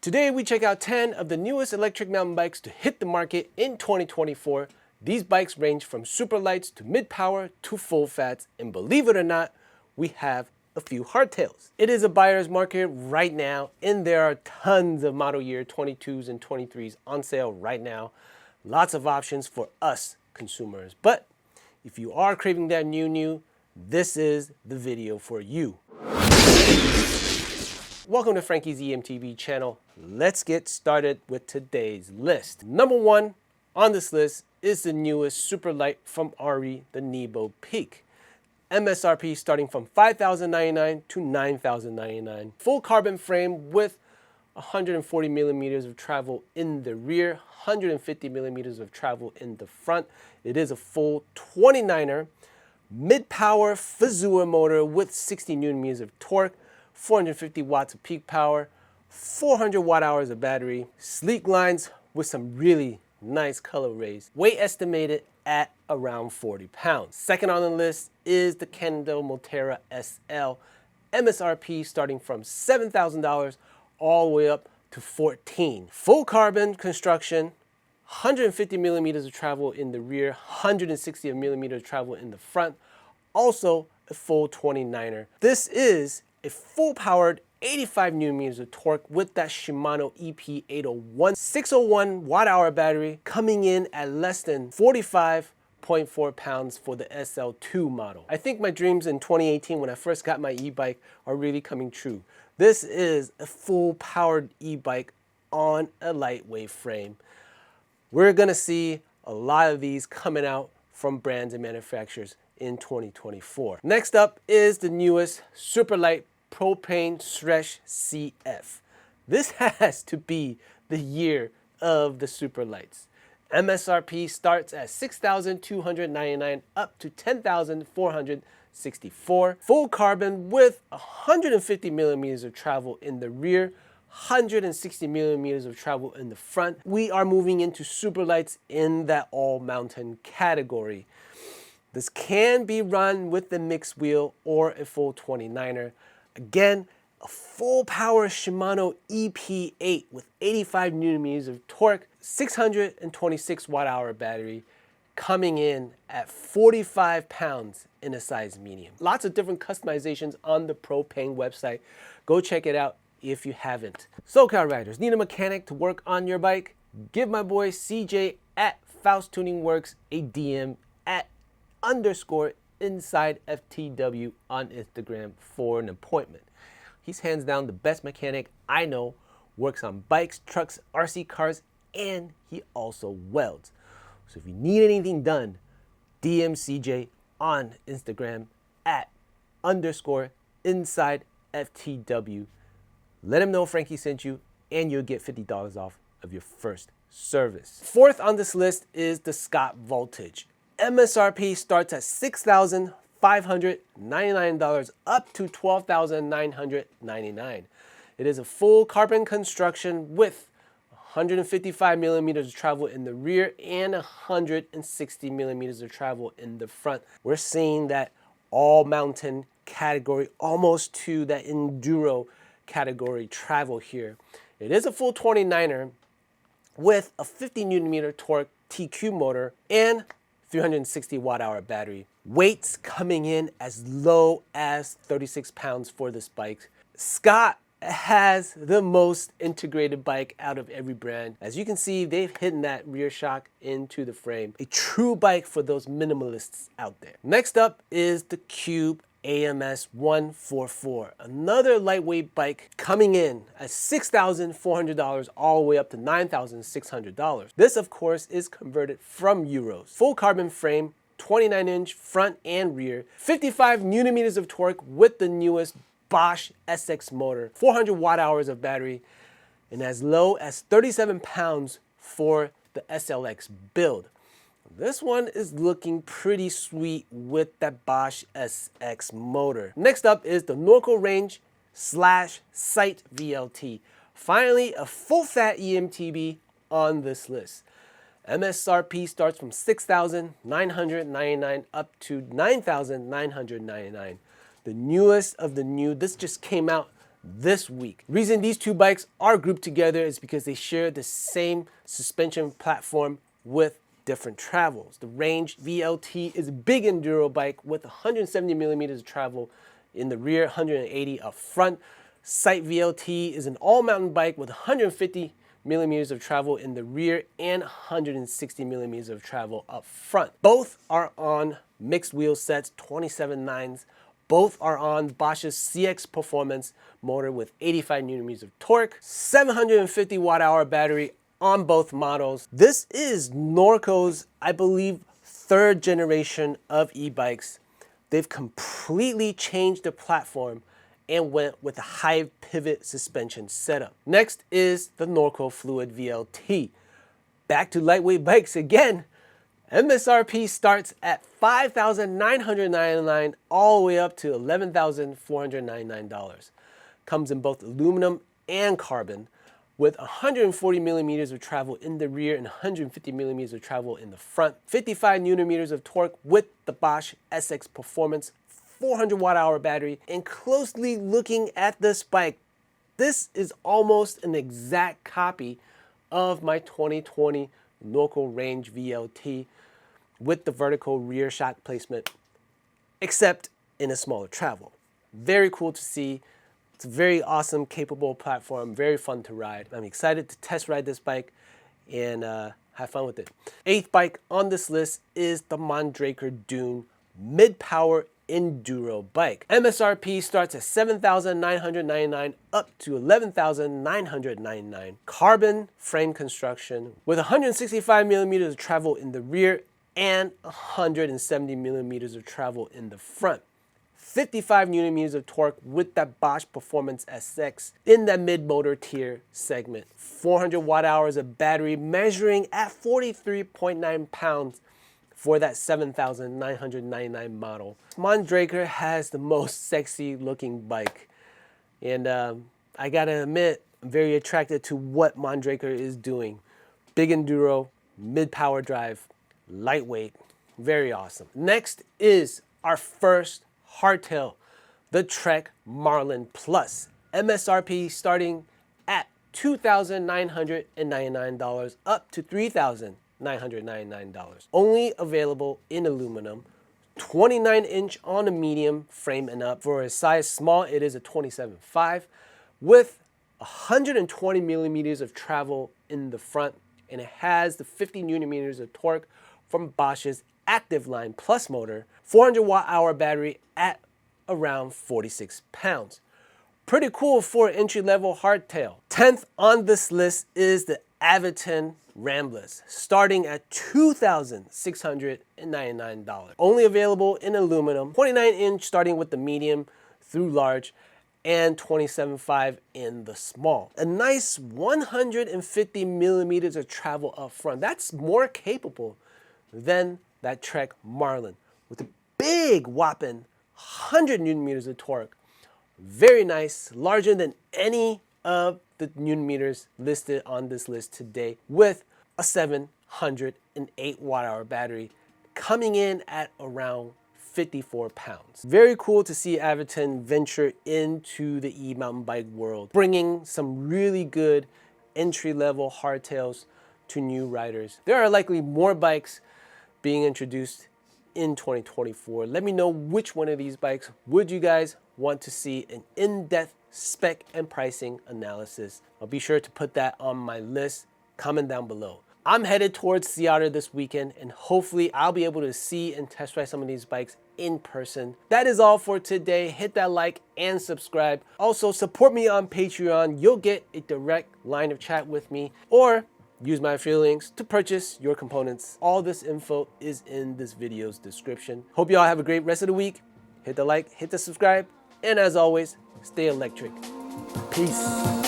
Today we check out 10 of the newest electric mountain bikes to hit the market in 2024. These bikes range from super lights to mid-power to full fats, and believe it or not, we have a few hardtails. It is a buyer's market right now, and there are tons of model year 22s and 23s on sale right now. Lots of options for us consumers. But if you are craving that new, this is the video for you. Welcome to Frankie's eMTB channel. Let's get started with today's list. Number one on this list is the newest super light from RE, the Nebo Peak. MSRP starting from $5,099 to $9,099. Full carbon frame with 140 millimeters of travel in the rear, 150 millimeters of travel in the front. It is a full 29er, mid-power Fazua motor with 60 Newton meters of torque, 450 watts of peak power, 400 watt hours of battery, sleek lines with some really nice color rays. Weight estimated at around 40 pounds. Second on the list is the Kendo Moterra SL. MSRP starting from $7,000 all the way up to $14,000. Full carbon construction, 150 millimeters of travel in the rear, 160 millimeters of travel in the front. Also a full 29er. This is a full-powered 85 Newton meters of torque with that Shimano EP801 601 watt-hour battery, coming in at less than 45.4 pounds for the SL2 model. I think my dreams in 2018 when I first got my e-bike are really coming true. This is a full-powered e-bike on a lightweight frame. We're gonna see a lot of these coming out from brands and manufacturers in 2024. Next up is the newest super light propane stretch CF. This has to be the year of the super lights. MSRP starts at $6,299 up to $10,464. Full carbon with 150 millimeters of travel in the rear, 160 millimeters of travel in the front. We are moving into super lights in that all mountain category. This can be run with the mixed wheel or a full 29er. Again, a full power Shimano EP8 with 85 Newton meters of torque, 626 watt hour battery, coming in at 45 pounds in a size medium. Lots of different customizations on the Propane website. Go check it out if you haven't. SoCal riders, need a mechanic to work on your bike? Give my boy CJ at Faust Tuning Works a DM at _inside FTW on Instagram for an appointment. He's hands down the best mechanic I know, works on bikes, trucks, RC cars, and he also welds. So if you need anything done, DM CJ on Instagram at _inside FTW. Let him know Frankie sent you and you'll get $50 off of your first service. Fourth on this list is the Scott Voltage. MSRP starts at $6,599 up to $12,999. It is a full carbon construction with 155 millimeters of travel in the rear and 160 millimeters of travel in the front. We're seeing that all mountain category, almost to that enduro category travel here. It is a full 29er with a 50 Newton meter torque TQ motor and 360 watt hour battery. Weights coming in as low as 36 pounds for this bike. Scott has the most integrated bike out of every brand. As you can see, they've hidden that rear shock into the frame. A true bike for those minimalists out there. Next up is the Cube AMS 144, another lightweight bike coming in at $6,400 all the way up to $9,600. This, of course, is converted from euros. Full carbon frame, 29-inch front and rear, 55 Newton meters of torque with the newest Bosch SX motor, 400 watt hours of battery, and as low as 37 pounds for the SLX build. This one is looking pretty sweet with that Bosch SX motor. Next up is the Norco Range / Sight VLT. Finally, a full fat eMTB on this list. MSRP starts from $6,999 up to $9,999. The newest of the new. This just came out this week. The reason these two bikes are grouped together is because they share the same suspension platform with different travels. The Range VLT is a big enduro bike with 170 millimeters of travel in the rear, 180 up front. Cyclist VLT is an all-mountain bike with 150 millimeters of travel in the rear and 160 millimeters of travel up front. Both are on mixed wheel sets, 27.9s. Both are on Bosch's CX Performance motor with 85 Newton meters of torque, 750 watt-hour battery on both models. This is Norco's, I believe, third generation of e-bikes. They've completely changed the platform and went with a high pivot suspension setup. Next is the Norco Fluid VLT. Back to lightweight bikes again. MSRP starts at $5,999 all the way up to $11,499. Comes in both aluminum and carbon with 140 millimeters of travel in the rear and 150 millimeters of travel in the front. 55 Newton meters of torque with the Bosch SX Performance 400 watt-hour battery. And closely looking at this bike, this is almost an exact copy of my 2020 Norco Range VLT with the vertical rear shock placement, except in a smaller travel. Very cool to see. It's a very awesome, capable platform, very fun to ride. I'm excited to test ride this bike and have fun with it. Eighth bike on this list is the Mondraker Dune mid-power enduro bike. MSRP starts at $7,999 up to $11,999. Carbon frame construction with 165 millimeters of travel in the rear and 170 millimeters of travel in the front. 55 Newton meters of torque with that Bosch Performance SX in that mid-motor tier segment. 400 watt-hours of battery measuring at 43.9 pounds for that $7,999 model. Mondraker has the most sexy looking bike. And I gotta admit, I'm very attracted to what Mondraker is doing. Big enduro, mid-power drive, lightweight, very awesome. Next is our first hardtail, the Trek Marlin Plus. MSRP starting at $2,999 up to $3,999. Only available in aluminum, 29-inch on a medium frame and up. For a size small, it is a 27.5 with 120 millimeters of travel in the front, and it has the 50 Newton meters of torque from Bosch's Active Line Plus motor, 400 watt-hour battery at around 46 pounds. Pretty cool for an entry-level hardtail. 10th on this list is the Aviton Ramblers, starting at $2,699. Only available in aluminum, 29-inch starting with the medium through large, and 27.5 in the small. A nice 150 millimeters of travel up front. That's more capable than that Trek Marlin with a big whopping 100 Newton meters of torque. Very nice, larger than any of the Newton meters listed on this list today, with a 708 watt-hour battery coming in at around 54 pounds. Very cool to see Aviton venture into the e-mountain bike world, bringing some really good entry-level hardtails to new riders. There are likely more bikes being introduced in 2024. Let me know which one of these bikes would you guys want to see an in-depth spec and pricing analysis. I'll be sure to put that on my list. Comment down below. I'm headed towards Seattle this weekend, and hopefully I'll be able to see and test ride some of these bikes in person. That is all for today. Hit that like and subscribe. Also, support me on Patreon. You'll get a direct line of chat with me, or use my affiliate links to purchase your components. All this info is in this video's description. Hope you all have a great rest of the week. Hit the like, hit the subscribe, and as always, stay electric. Peace.